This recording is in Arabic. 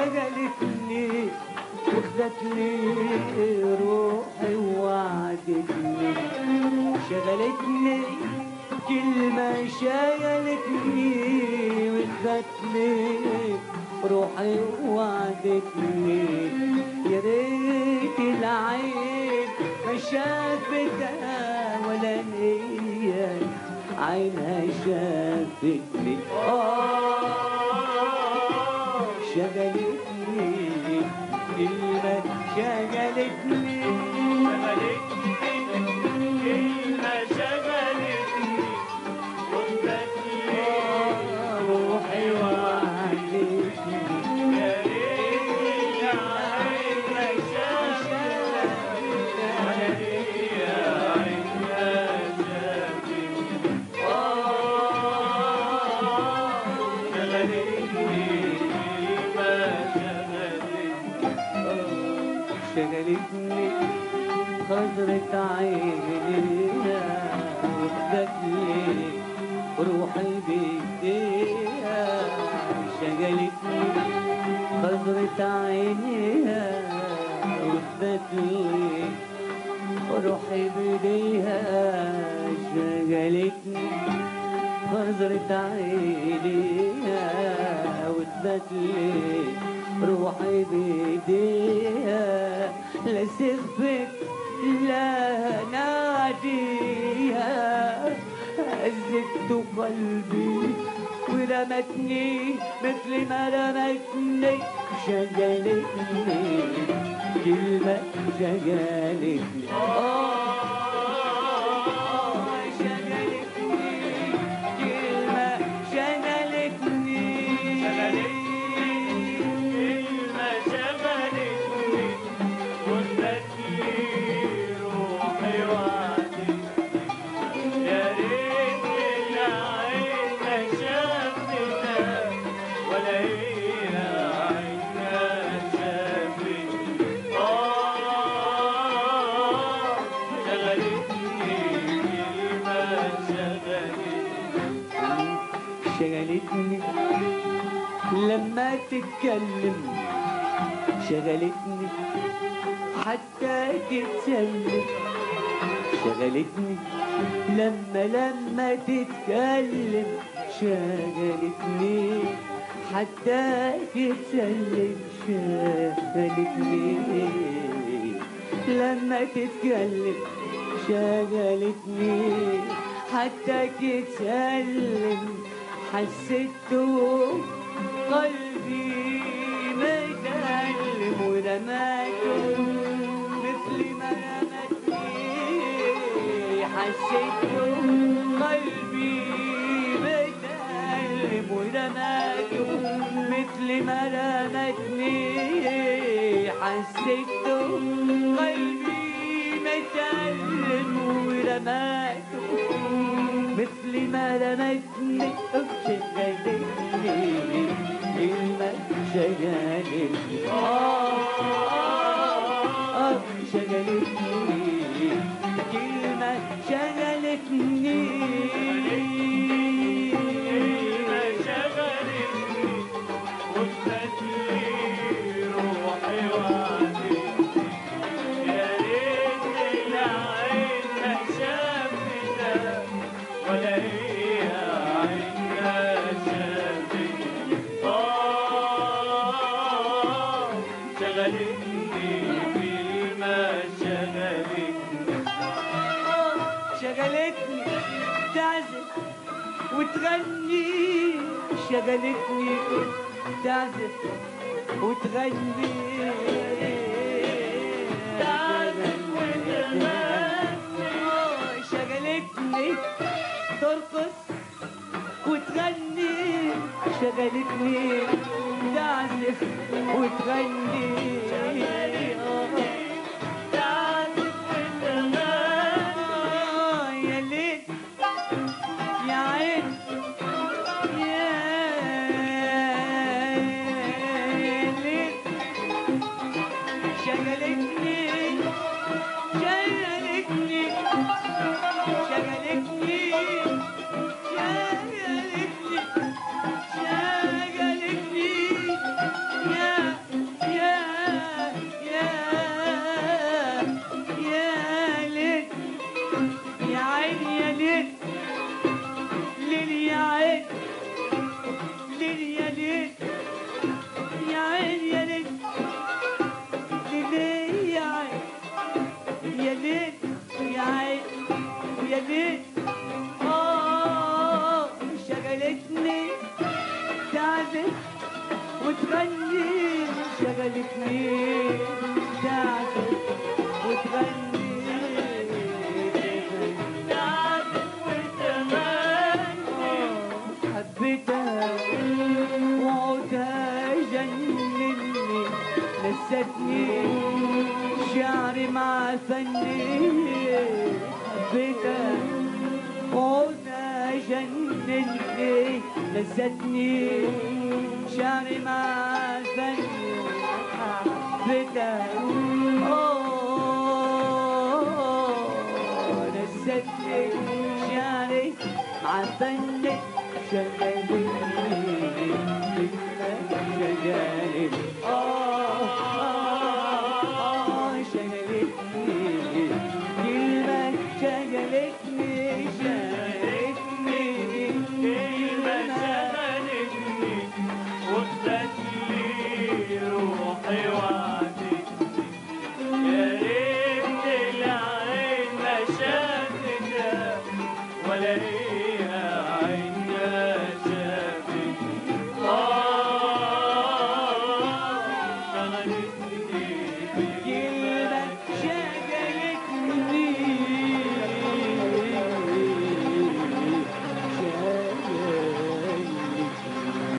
شغلتني وخدتني روحي ووعدتني، شغلتني كلمة شغلتني وخدتني روحي ووعدتني. يا ريت العين ما شافتها ولا هي عينها شافتني. شغلتني كلمة شغلتني، كلمة شغلتني وخدتني روحي وعدتني. يا ريت العين ما شافتها ولا هي عينها شافتني. شغلتني خضرة عينيها وخدتني روحي بيديها. شغلتني خضرة عينيها وخدتني روحي بيديها. شغلتني خضرة عينيها وخدتني روحي بيديها. لا سخفت لا ناديها، هزت قلبي ورمتني مثل ما رمتني. شغلتني كلمة شغلتني، شغلتني كلمة شغلتني. شغلتني لما تتكلم، شغلتني حتى تتسلم. شغلتني لما تتكلم، شغلتني حتى تتسلم. شغلتني لما تتكلم، شغلتني حتى تتسلم. حسيته قلبي متألم ورماته مثل ما رمتني. حسيته قلبي متألم ورماته مثل ما رمتني. حسيته قلبي متألم ورماته مثل ما رمتني. شغلتني كلمة شغلتني، شغلتني كلمة شغلتني. شغلتني تعزف وتغني، شغلتني تعزف وتغني. شغلتني ترقص وتغني، شغلتني تعزف وتغني. شغلتني وتغني شغلتني تعزف وتغني تعزف وتغني حبيتها وعودها جنني نستني شعري مع فني حبيتها وعودها جنني لذتني شعري مع فني حبيتها لذتني شعري مع فني شغل